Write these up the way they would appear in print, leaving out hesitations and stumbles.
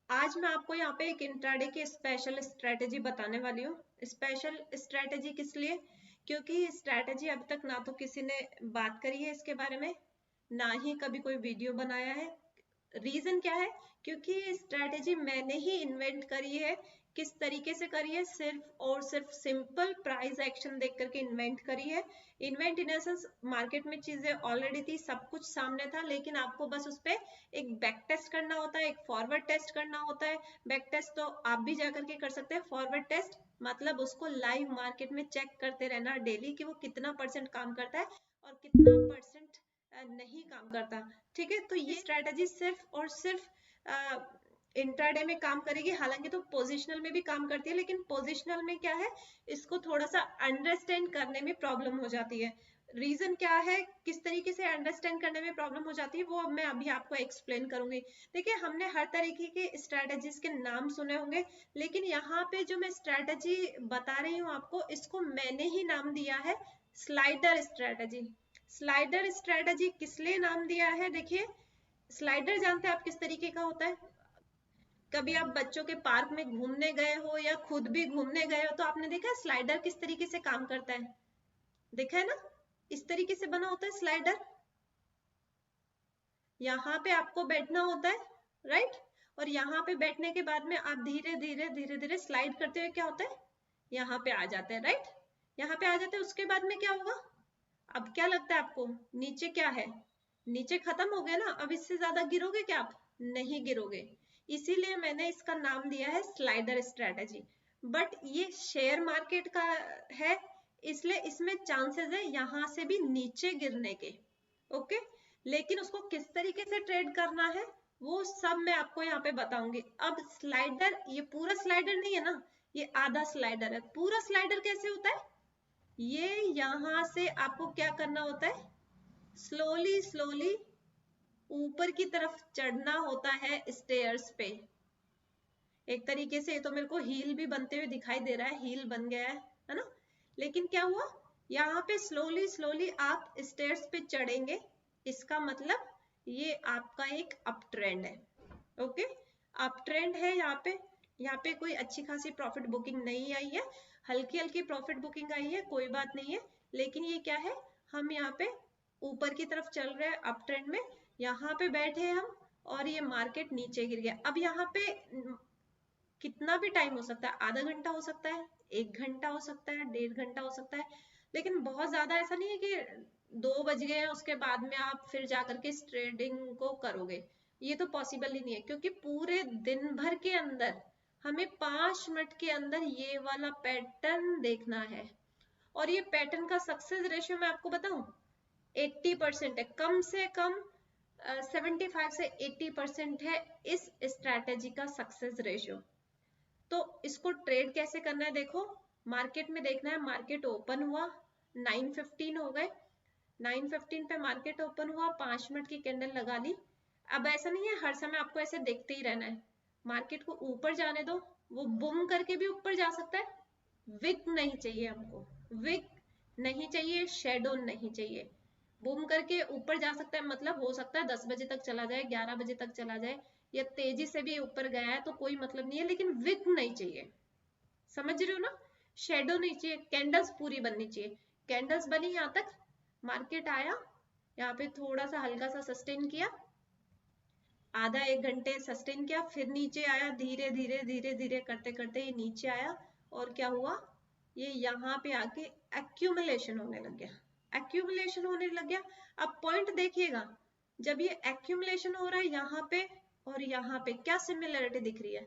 आज मैं आपको यहाँ पे एक इंट्राडे की स्पेशल स्ट्रेटेजी बताने वाली हूँ। स्पेशल स्ट्रेटेजी किस लिए? क्योंकि स्ट्रेटेजी अभी तक ना तो किसी ने बात करी है इसके बारे में, ना ही कभी कोई वीडियो बनाया है। रीजन क्या है? क्योंकि ये स्ट्रेटेजी मैंने ही इन्वेंट करी है। किस तरीके से करी है? सिर्फ और सिर्फ सिंपल प्राइस एक्शन देख करके इन्वेंट करी है। इन्वेंट इन एसेंस, मार्केट में चीजें ऑलरेडी थी, सब कुछ सामने था, लेकिन आपको बस उस पर एक बैक टेस्ट करना होता है, एक फॉरवर्ड टेस्ट करना होता है। बैक टेस्ट तो आप भी जाकर के कर सकते हैं। फॉरवर्ड टेस्ट मतलब उसको लाइव मार्केट में चेक करते रहना डेली कि वो कितना परसेंट काम करता है और कितना परसेंट नहीं काम करता। ठीक है, तो ये स्ट्रेटेजी सिर्फ और सिर्फ इंट्राडे में काम करेगी। हालांकि तो पोजिशनल में भी काम करती है, लेकिन पोजिशनल में क्या है, इसको थोड़ा सा अंडरस्टैंड करने में प्रॉब्लम हो जाती है। रीजन क्या है, किस तरीके से अंडरस्टैंड करने में प्रॉब्लम हो जाती है, वो मैं अभी आपको एक्सप्लेन करूंगी। देखिए, हमने हर तरीके के स्ट्रेटेजीज के नाम सुने होंगे, लेकिन यहाँ पे जो मैं स्ट्रेटेजी बता रही हूँ आपको, इसको मैंने ही नाम दिया है स्लाइडर स्ट्रेटेजी। स्लाइडर स्ट्रेटेजी किस लिए नाम दिया है? देखिए, स्लाइडर जानते हैं आप किस तरीके का होता है? कभी आप बच्चों के पार्क में घूमने गए हो या खुद भी घूमने गए हो तो आपने देखा है स्लाइडर किस तरीके से काम करता है? देखा है ना? इस तरीके से बना होता है स्लाइडर। यहाँ पे आपको बैठना होता है, राइट? और यहाँ पे बैठने के बाद में आप धीरे धीरे धीरे धीरे स्लाइड करते हुए क्या होता है, यहाँ पे आ जाते हैं, राइट? यहाँ पे आ जाते हैं। उसके बाद में क्या होगा? अब क्या लगता है आपको, नीचे क्या है? नीचे खत्म हो गया ना। अब इससे ज्यादा गिरोगे क्या आप? नहीं गिरोगे। इसीलिए मैंने इसका नाम दिया है स्लाइडर स्ट्रेटेजी। बट ये शेयर मार्केट का है, इसलिए इसमें चांसेस है यहाँ से भी नीचे गिरने के। ओके, लेकिन उसको किस तरीके से ट्रेड करना है वो सब मैं आपको यहाँ पे बताऊंगी। अब स्लाइडर, ये पूरा स्लाइडर नहीं है ना, ये आधा स्लाइडर है। पूरा स्लाइडर कैसे होता है? ये यहाँ से आपको क्या करना होता है, स्लोली स्लोली ऊपर की तरफ चढ़ना होता है स्टेयर्स पे। एक तरीके से ये तो मेरे को हील भी बनते हुए दिखाई दे रहा है, हील बन गया है ना? लेकिन क्या हुआ, यहाँ पे स्लोली स्लोली आप स्टेयर्स पे चढ़ेंगे। इसका मतलब ये आपका एक अप ट्रेंड है। ओके, अप ट्रेंड है यहाँ पे। यहाँ पे कोई अच्छी खासी प्रॉफिट बुकिंग नहीं आई है, हल्की हल्की प्रॉफिट बुकिंग आई है, कोई बात नहीं है। लेकिन ये क्या है, हम यहाँ पे ऊपर की तरफ चल रहे हैं अप ट्रेंड में। यहाँ पे बैठे हैं हम और ये मार्केट नीचे गिर गया। अब यहाँ पे कितना भी टाइम हो सकता है, आधा घंटा हो सकता है, 1 घंटा हो सकता है, 1.5 घंटा हो सकता है, लेकिन बहुत ज्यादा ऐसा नहीं है कि 2 बज गए हैं उसके बाद में आप फिर जाकर के इस ट्रेडिंग को करोगे। ये तो पॉसिबल ही नहीं है, क्योंकि पूरे दिन भर के अंदर हमें 5 मिनट के अंदर ये वाला पैटर्न देखना है। और ये पैटर्न का सक्सेस रेशियो मैं आपको बताऊं, 80% है, कम से कम 75 से 80% है इस स्ट्रैटेजी का सक्सेस रेशियो। तो इसको ट्रेड कैसे करना है, देखो, मार्केट में देखना है। मार्केट ओपन हुआ, 9:15 हो गए, 9:15 पे मार्केट ओपन हुआ, 5 मिनट की कैंडल लगा ली। अब ऐसा नहीं है हर समय आपको ऐसे देखते ही रहना है, मार्केट को ऊपर जाने दो। वो बुम करके भी ऊपर जा सकता है। विक नहीं चाहिए हमको, विक नहीं चाहिए, शेडो नहीं चाहिए। बूम करके ऊपर जा सकता है, मतलब हो सकता है 10 बजे तक चला जाए, 11 बजे तक चला जाए, या तेजी से भी ऊपर गया है तो कोई मतलब नहीं है, लेकिन विक नहीं चाहिए। समझ रहे हो ना? शेडो नहीं चाहिए, कैंडल्स पूरी बननी चाहिए। कैंडल्स बनी यहाँ तक, मार्केट आया, यहाँ पे थोड़ा सा हल्का सा सस्टेन किया, आधा 1 घंटे सस्टेन किया, फिर नीचे आया, धीरे धीरे धीरे धीरे करते करते ये नीचे आया। और क्या हुआ, ये यहाँ पे आके एक्यूमुलेशन होने लग गया, एक्यूमुलेशन होने लग गया। अब पॉइंट देखिएगा, जब ये एक्यूमुलेशन हो रहा है यहाँ पे और यहाँ पे, क्या सिमिलरिटी दिख रही है?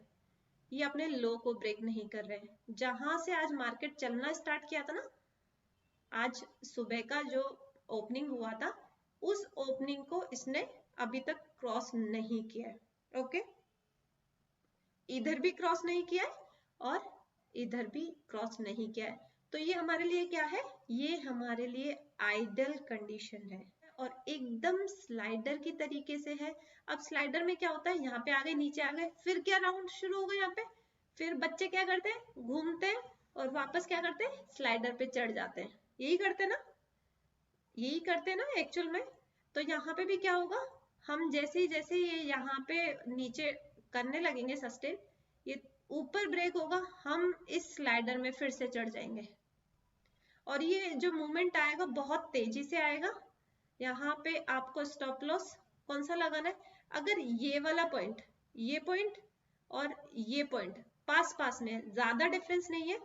ये अपने लो को ब्रेक नहीं कर रहे। जहां से आज मार्केट चलना स्टार्ट किया था ना, आज सुबह का जो ओपनिंग हुआ था, उस ओपनिंग को इसने अभी तक क्रॉस नहीं किया है। ओके, इधर भी क्रॉस नहीं किया है और इधर भी क्रॉस नहीं किया है। तो ये हमारे लिए क्या है, ये हमारे लिए आइडल कंडीशन है और एकदम स्लाइडर की तरीके से है। अब स्लाइडर में क्या होता है, यहाँ पे आ गए, नीचे आ गए, फिर क्या राउंड शुरू हो गए यहाँ पे। फिर बच्चे क्या करते हैं, घूमते हैं और वापस क्या करते हैं, स्लाइडर पे चढ़ जाते हैं। यही करते हैं ना, यही करते हैं ना एक्चुअल में। तो यहाँ पे भी क्या होगा, हम जैसे ही ये यहाँ पे नीचे करने लगेंगे सस्टेन, ये ऊपर ब्रेक होगा, हम इस स्लाइडर में फिर से चढ़ जाएंगे और ये जो मूवमेंट आएगा बहुत तेजी से आएगा। यहाँ पे आपको स्टॉप लॉस कौन सा लगाना है, अगर ये वाला पॉइंट, ये पॉइंट और ये पॉइंट पास पास में है, ज्यादा डिफरेंस नहीं है,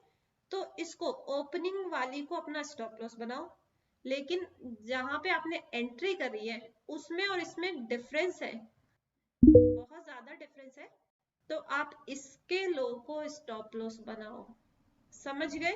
तो इसको ओपनिंग वाली को अपना स्टॉप लॉस बनाओ। लेकिन जहां पे आपने एंट्री करी है उसमें और इसमें डिफरेंस है, बहुत ज्यादा डिफरेंस है, तो आप इसके लो को स्टॉप लॉस बनाओ। समझ गए?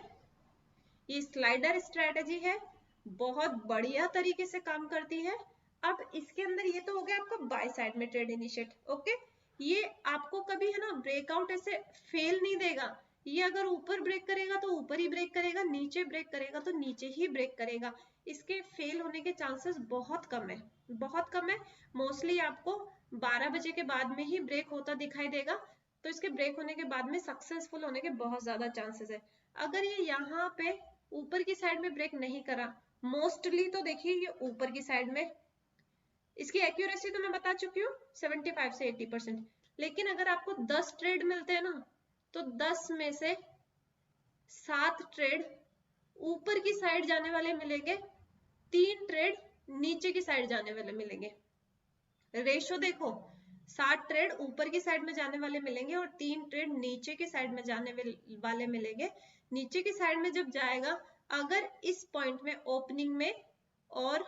ये स्लाइडर स्ट्रेटजी है, बहुत बढ़िया तरीके से काम करती है। अब इसके अंदर ये तो हो गया आपका बाय साइड में ट्रेड इनिशिएट, ओके। ये आपको कभी है ना ब्रेकआउट ऐसे फेल नहीं देगा, ये अगर ऊपर ब्रेक करेगा तो ऊपर ही ब्रेक करेगा, नीचे ब्रेक करेगा तो नीचे ही ब्रेक करेगा, इसके फेल होने के चांसेस बहुत कम है, बहुत कम है। मोस्टली आपको 12 बजे के बाद में ही ब्रेक होता दिखाई देगा, तो इसके ब्रेक होने के बाद में सक्सेसफुल होने के बहुत ज्यादा चांसेस है। अगर ये यहाँ पे ऊपर की साइड में ब्रेक नहीं करा, मोस्टली तो देखिए ये ऊपर की साइड में, इसकी एक्यूरेसी तो मैं बता चुकी हूँ 75 से 80%, लेकिन अगर आपको 10 ट्रेड मिलते हैं ना, तो 10 में से 7 ट्रेड ऊपर की साइड जाने वाले मिलेंगे, 3 ट्रेड नीचे की साइड जाने वाले मिलेंगे। रेशो देखो, 7 ट्रेड ऊपर की साइड में जाने वाले मिलेंगे और 3 ट्रेड नीचे की साइड में जाने वाले मिलेंगे। नीचे की साइड में जब जाएगा, अगर इस पॉइंट में ओपनिंग में और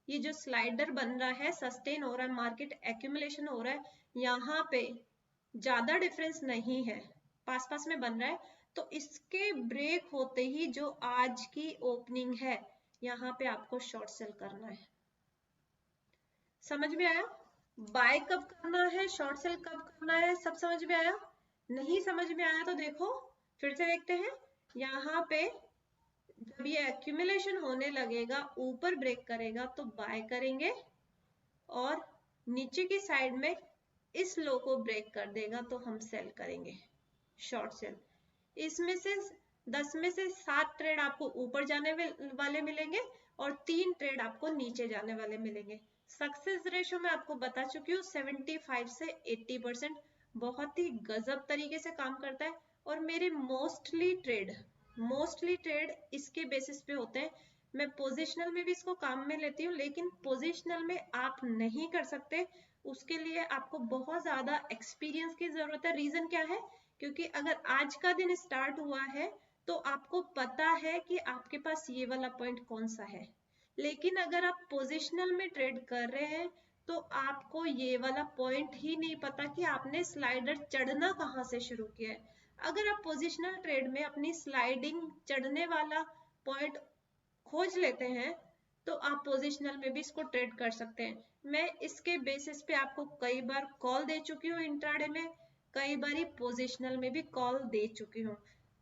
ये जो स्लाइडर बन रहा है, सस्टेन हो रहा है, मार्केट एक्यूमुलेशन हो रहा है, यहाँ पे ज्यादा डिफरेंस नहीं है, पास पास में बन रहा है, तो इसके ब्रेक होते ही जो आज की ओपनिंग है, यहाँ पे आपको शॉर्ट सेल करना है। समझ में आया? बाय कब करना है, शॉर्ट सेल कब करना है, सब समझ में आया? नहीं समझ में आया तो देखो फिर से देखते हैं। यहाँ पे जब ये एक्यूमुलेशन होने लगेगा, ऊपर ब्रेक करेगा तो बाय करेंगे, और नीचे की साइड में इस लो को ब्रेक कर देगा तो हम सेल करेंगे, शॉर्ट सेल। इसमें से 10 में से 7 ट्रेड आपको ऊपर जाने वाले मिलेंगे और 3 ट्रेड आपको नीचे जाने वाले मिलेंगे। सक्सेस रेशो मैं आपको बता चुकी हूँ 75 से 80%, बहुत ही गजब तरीके से काम करता है। और मेरे मोस्टली ट्रेड इसके बेसिस पे होते हैं। मैं पोजिशनल में भी इसको काम में लेती हूँ, लेकिन पोजिशनल में आप नहीं कर सकते, उसके लिए आपको बहुत ज्यादा एक्सपीरियंस की जरूरत है। रीजन क्या है? क्योंकि अगर आज का दिन स्टार्ट हुआ है तो आपको पता है कि आपके पास ये वाला पॉइंट कौन सा है, लेकिन अगर आप पोजिशनल में ट्रेड कर रहे हैं तो आपको ये वाला पॉइंट ही नहीं पता कि आपने स्लाइडर चढ़ना कहाँ से शुरू किया है। अगर आप पोजिशनल ट्रेड में अपनी स्लाइडिंग चढ़ने वाला पॉइंट खोज लेते हैं तो आप पोजिशनल में भी इसको ट्रेड कर सकते हैं। मैं इसके बेसिस पे आपको कई बार कॉल दे चुकी हूँ, इंट्राडे में कई बार पोजिशनल में भी कॉल दे चुकी हूँ।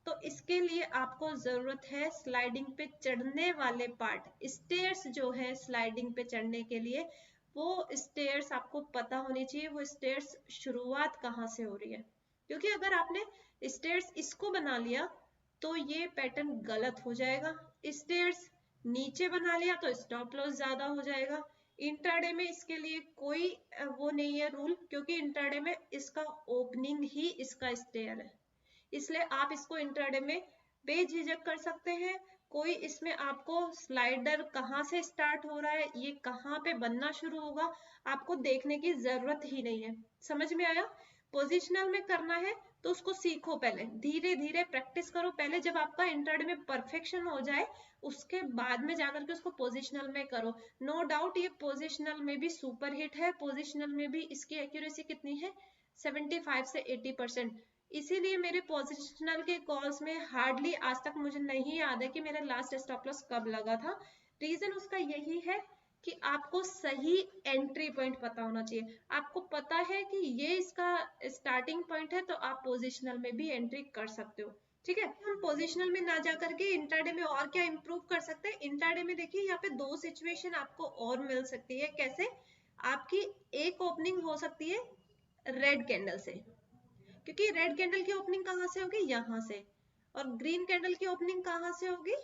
तो इसके लिए आपको जरूरत है स्लाइडिंग पे चढ़ने वाले पार्ट, स्टेयर्स जो है स्लाइडिंग पे चढ़ने के लिए, वो स्टेयर्स आपको पता होनी चाहिए, वो स्टेयर्स शुरुआत कहाँ से हो रही है। क्योंकि अगर आपने स्टेयर्स इसको बना लिया तो ये पैटर्न गलत हो जाएगा, स्टेयर्स नीचे बना लिया तो स्टॉप लॉस ज्यादा हो जाएगा। इंट्राडे में इसके लिए कोई वो नहीं है रूल, क्योंकि इंट्राडे में इसका ओपनिंग ही इसका स्टेयर है, इसलिए आप इसको इंट्राडे में बेझिझक कर सकते हैं। कोई इसमें आपको स्लाइडर कहाँ से स्टार्ट हो रहा है, ये कहाँ पे बनना शुरू होगा, आपको देखने की जरूरत ही नहीं है। समझ में आया? पोजिशनल में करना है तो उसको सीखो, पहले धीरे धीरे प्रैक्टिस करो, पहले जब आपका इंट्राडे में परफेक्शन हो जाए उसके बाद में जाकर के उसको पोजिशनल में करो। नो डाउट ये पोजिशनल में भी सुपर हिट है, पोजिशनल में भी इसकी एक्यूरेसी कितनी है 75 से 80%। इसीलिए मेरे पोजिशनल के कॉल्स में हार्डली आज तक मुझे नहीं याद है कि मेरा लास्ट स्टॉप लॉस कब लगा था। रीजन उसका यही है कि आपको सही एंट्री पॉइंट पता होना चाहिए। आपको पता है कि ये इसका स्टार्टिंग पॉइंट है तो आप पोजिशनल में भी एंट्री कर सकते हो। ठीक है, हम पोजिशनल में ना जाकर के इंट्राडे में और क्या इंप्रूव कर सकते हैं। इंट्राडे में देखिए यहाँ पे 2 सिचुएशन आपको और मिल सकती है। कैसे? आपकी एक ओपनिंग हो सकती है रेड कैंडल से, क्योंकि रेड कैंडल की ओपनिंग कहाँ से होगी? यहाँ से। और ग्रीन कैंडल की ओपनिंग कहाँ से होगी?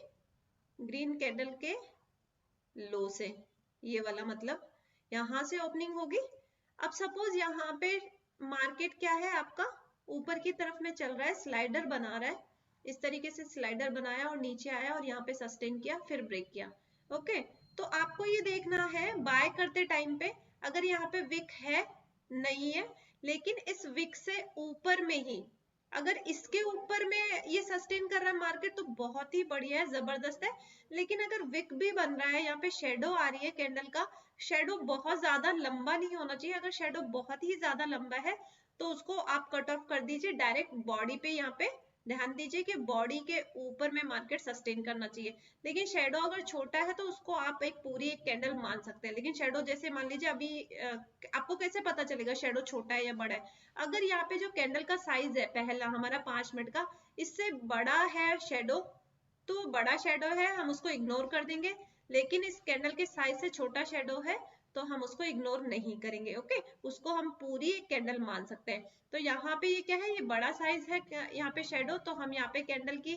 ग्रीन कैंडल के लो से, ये वाला मतलब यहाँ से ओपनिंग होगी। अब सपोज यहाँ पे मार्केट क्या है आपका ऊपर की तरफ में चल रहा है, स्लाइडर बना रहा है, इस तरीके से स्लाइडर बनाया और नीचे आया और यहाँ पे सस्टेन किया फिर ब्रेक किया। ओके, तो आपको ये देखना है बाय करते टाइम पे अगर यहाँ पे विक है नहीं है, लेकिन इस विक से ऊपर में ही अगर इसके ऊपर में ये सस्टेन कर रहा है मार्केट तो बहुत ही बढ़िया है, जबरदस्त है। लेकिन अगर विक भी बन रहा है, यहाँ पे शेडो आ रही है कैंडल का, शेडो बहुत ज्यादा लंबा नहीं होना चाहिए, अगर शेडो बहुत ही ज्यादा लंबा है तो उसको आप कट ऑफ कर दीजिए, डायरेक्ट बॉडी पे यहाँ पे ध्यान दीजिए कि बॉडी के ऊपर में मार्केट सस्टेन करना चाहिए। लेकिन शेडो अगर छोटा है तो उसको आप एक पूरी एक कैंडल मान सकते हैं। लेकिन शेडो जैसे मान लीजिए अभी आपको कैसे पता चलेगा शेडो छोटा है या बड़ा है? अगर यहाँ पे जो कैंडल का साइज है पहला हमारा 5 मिनट का, इससे बड़ा है शेडो तो बड़ा शेडो है हम उसको इग्नोर कर देंगे, लेकिन इस कैंडल के साइज से छोटा शेडो है तो हम उसको इग्नोर नहीं करेंगे। ओके, उसको हम पूरी कैंडल मान सकते हैं। तो यहाँ पे ये क्या है, ये बड़ा साइज है यहाँ पे शेडो, तो हम यहाँ पे कैंडल की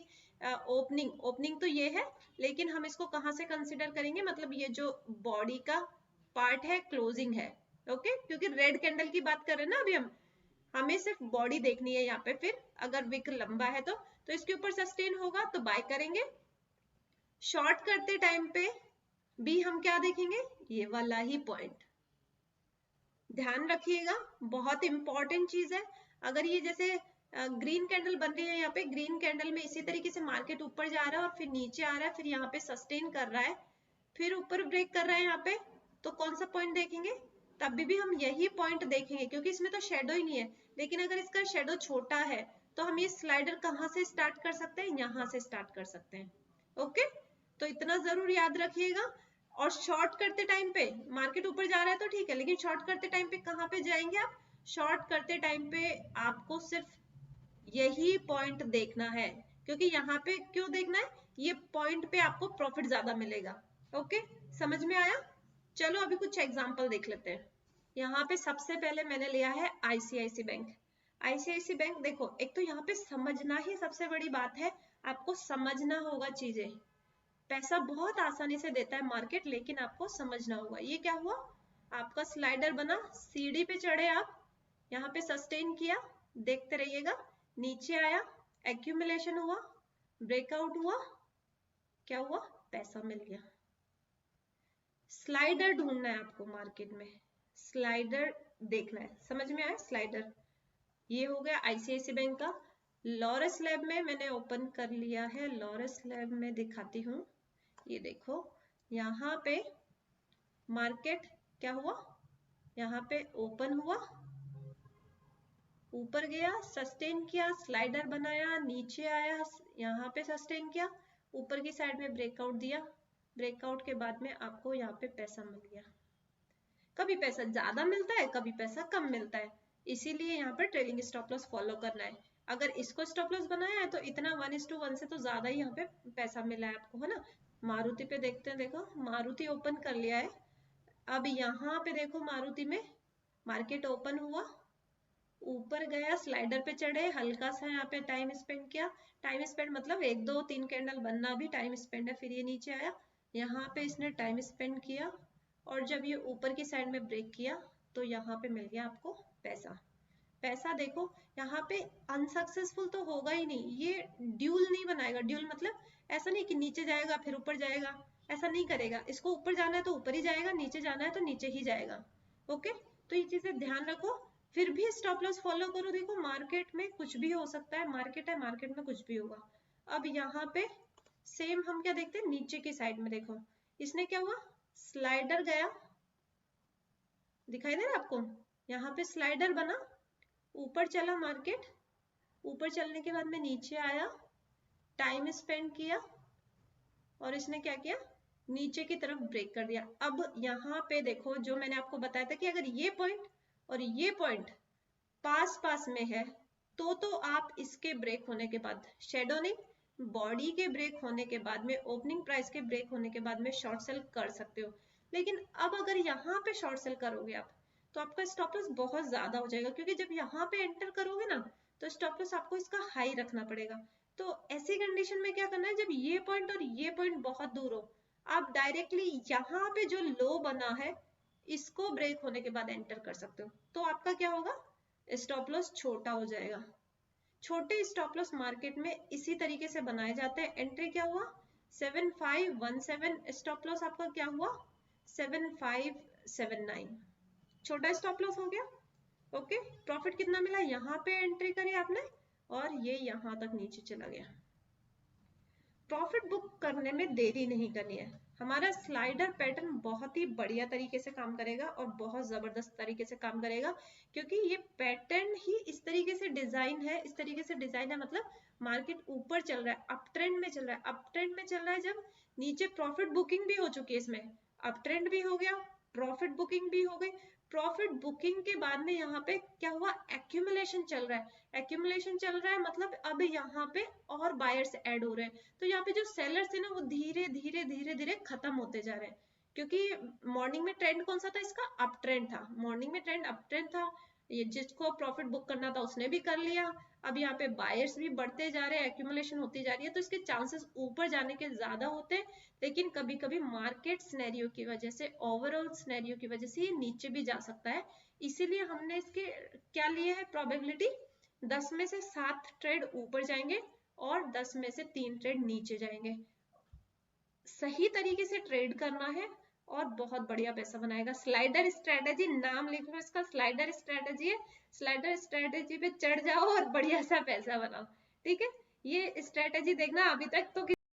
ओपनिंग तो ये है, लेकिन हम इसको कहाँ से कंसिडर करेंगे, मतलब ये जो बॉडी का पार्ट है क्लोजिंग है। ओके, क्योंकि रेड कैंडल की बात कर रहे हैं ना अभी हम, हमें सिर्फ बॉडी देखनी है यहाँ पे। फिर अगर विक लंबा है तो इसके ऊपर सस्टेन होगा तो बाय करेंगे। शॉर्ट करते टाइम पे भी हम क्या देखेंगे, ये वाला ही पॉइंट ध्यान रखिएगा, बहुत इंपॉर्टेंट चीज है। अगर ये जैसे ग्रीन कैंडल बन रही है यहाँ पे, ग्रीन कैंडल में इसी तरीके से मार्केट ऊपर जा रहा है और फिर नीचे आ रहा है, फिर यहाँ पे सस्टेन कर रहा है, फिर ऊपर ब्रेक कर रहा है यहाँ पे, तो कौन सा पॉइंट देखेंगे, तभी भी हम यही पॉइंट देखेंगे क्योंकि इसमें तो शेडो ही नहीं है। लेकिन अगर इसका शेडो छोटा है तो हम ये स्लाइडर कहाँ से स्टार्ट कर सकते हैं, यहाँ से स्टार्ट कर सकते हैं। ओके, तो इतना जरूर याद रखिएगा। और शॉर्ट करते टाइम पे मार्केट ऊपर जा रहा है तो ठीक है, लेकिन शॉर्ट करते टाइम पे कहाँ पे जाएंगे आप, शॉर्ट करते टाइम पे आपको सिर्फ यही पॉइंट देखना है, क्योंकि यहाँ पे क्यों देखना है, ये पॉइंट पे आपको प्रॉफिट ज्यादा मिलेगा। ओके, समझ में आया? चलो अभी कुछ एग्जांपल देख लेते हैं। यहाँ पे सबसे पहले मैंने लिया है आईसीआईसी बैंक। आईसीआईसी बैंक देखो, एक तो यहाँ पे समझना ही सबसे बड़ी बात है, आपको समझना होगा चीजें। पैसा बहुत आसानी से देता है मार्केट, लेकिन आपको समझना होगा। ये क्या हुआ, आपका स्लाइडर बना, सीढ़ी पे चढ़े आप, यहाँ पे सस्टेन किया, देखते रहिएगा, नीचे आया, एक्यूमुलेशन हुआ, ब्रेकआउट हुआ, क्या हुआ, पैसा मिल गया। स्लाइडर ढूंढना है आपको मार्केट में, स्लाइडर देखना है, समझ में आया स्लाइडर? ये हो गया आईसीआईसी बैंक का। लॉरस लैब में मैंने ओपन कर लिया है, लॉरस लैब में दिखाती हूँ। ये देखो, यहाँ पे मार्केट क्या हुआ, यहाँ पे ओपन हुआ, ऊपर गया, सस्टेन किया, स्लाइडर बनाया, नीचे आया, यहाँ पे सस्टेन किया, ऊपर की साइड में ब्रेकआउट दिया, ब्रेकआउट के बाद में आपको यहाँ पे पैसा मिल गया। कभी पैसा ज्यादा मिलता है, कभी पैसा कम मिलता है, इसीलिए यहाँ पर ट्रेलिंग स्टॉप लॉस फॉलो करना है। अगर इसको स्टॉप लॉस बनाया है तो इतना 1:1 से तो ज्यादा ही यहाँ पे पैसा मिला है आपको, है ना। मारुति पे देखते हैं, देखो मारुति ओपन कर लिया है। अब यहाँ पे देखो मारुति में मार्केट ओपन हुआ, ऊपर गया, स्लाइडर पे चढ़े, हल्का सा यहाँ पे टाइम स्पेंड किया। टाइम स्पेंड मतलब 1 2 3 कैंडल बनना भी टाइम स्पेंड है। फिर ये नीचे आया, यहाँ पे इसने टाइम स्पेंड किया, और जब ये ऊपर की साइड में ब्रेक किया तो यहाँ पे मिल गया आपको पैसा। पैसा देखो यहाँ पे अनसक्सेसफुल तो होगा ही नहीं, ये ड्यूल नहीं बनाएगा। ड्यूल मतलब ऐसा नहीं कि नीचे जाएगा फिर ऊपर जाएगा, ऐसा नहीं करेगा। इसको ऊपर जाना है तो ऊपर ही जाएगा, नीचे जाना है तो नीचे ही जाएगा। ओके, तो ये चीजें ध्यान रखो, फिर भी स्टॉप लॉस फॉलो करो। देखो मार्केट में कुछ भी हो सकता है, मार्केट है, मार्केट में कुछ भी होगा। अब यहाँ पे सेम हम क्या देखते हैं, नीचे की साइड में देखो इसने क्या हुआ, स्लाइडर गया, दिखाई दे रहा है आपको, यहाँ पे स्लाइडर बना, ऊपर चला मार्केट, ऊपर चलने के बाद में नीचे आया, टाइम स्पेंड किया, और इसने क्या किया, नीचे की तरफ ब्रेक कर दिया। अब यहाँ पे देखो जो मैंने आपको बताया था कि अगर ये पॉइंट और ये पॉइंट पास पास में है तो आप इसके ब्रेक होने के बाद, शेडो नहीं, बॉडी के ब्रेक होने के बाद में, ओपनिंग प्राइस के ब्रेक होने के बाद में शॉर्ट सेल कर सकते हो। लेकिन अब अगर यहाँ पे शॉर्ट सेल करोगे आप तो आपका स्टॉप लॉस बहुत ज्यादा हो जाएगा, क्योंकि जब यहाँ पे एंटर करोगे ना तो स्टॉप लॉस आपको इसका हाई रखना पड़ेगा। तो ऐसी कंडीशन में क्या करना है, जब ये पॉइंट और ये पॉइंट बहुत दूर हो, आप डायरेक्टली यहाँ पे जो लो बना है इसको ब्रेक होने के बाद एंटर कर सकते हो। तो आपका क्या होगा, स्टॉप लॉस छोटा हो जाएगा। छोटे स्टॉप लॉस मार्केट में इसी तरीके से बनाए जाते हैं। एंट्री क्या हुआ 7517, स्टॉप लॉस आपका क्या हुआ 7579, छोटा स्टॉप लॉस हो गया। ओके, प्रॉफिट कितना मिला, यहाँ पे एंट्री करी आपने और ये यहाँ तक नीचे चला गया। प्रॉफिट बुक करने में देरी नहीं करनी है। हमारा स्लाइडर पैटर्न बहुत ही बढ़िया तरीके से काम करेगा और बहुत जबरदस्त तरीके से काम करेगा, क्योंकि ये पैटर्न ही इस तरीके से डिजाइन है, इस तरीके से डिजाइन है, मतलब मार्केट ऊपर चल रहा है, अप ट्रेंड में चल रहा है, अप ट्रेंड में चल रहा है। जब नीचे प्रॉफिट बुकिंग भी हो चुकी है, इसमें अप ट्रेंड भी हो गया, प्रॉफिट बुकिंग भी हो गई। प्रॉफिट बुकिंग के बाद में यहाँ पे क्या हुआ, एक्यूमुलेशन चल रहा है, एक्यूमुलेशन चल रहा है, मतलब अब यहाँ पे और बायर्स ऐड हो रहे हैं। तो यहाँ पे जो सेलर्स थे ना वो धीरे धीरे धीरे धीरे खत्म होते जा रहे हैं, क्योंकि मॉर्निंग में ट्रेंड कौन सा था, इसका अप ट्रेंड था। मॉर्निंग में ट्रेंड अप ट्रेंड था, ये जिसको प्रॉफिट बुक करना था उसने भी कर लिया। अब यहाँ पे बायर्स भी बढ़ते जा रहे हैं, एक्यूमुलेशन होती जा रही है, तो इसके चांसेस ऊपर जाने के ज्यादा होते हैं। लेकिन कभी कभी मार्केट सिनेरियो की वजह से, ओवरऑल सिनेरियो की वजह से ये नीचे भी जा सकता है। इसीलिए हमने इसके क्या लिए है प्रोबेबिलिटी, 10 में से 7 ट्रेड ऊपर जाएंगे और 10 में से 3 ट्रेड नीचे जाएंगे। सही तरीके से ट्रेड करना है और बहुत बढ़िया पैसा बनाएगा। स्लाइडर स्ट्रेटेजी, नाम लिख लो इसका, स्लाइडर स्ट्रेटेजी है। स्लाइडर स्ट्रेटेजी पे चढ़ जाओ और बढ़िया सा पैसा बनाओ, ठीक है। ये स्ट्रेटेजी देखना, अभी तक तो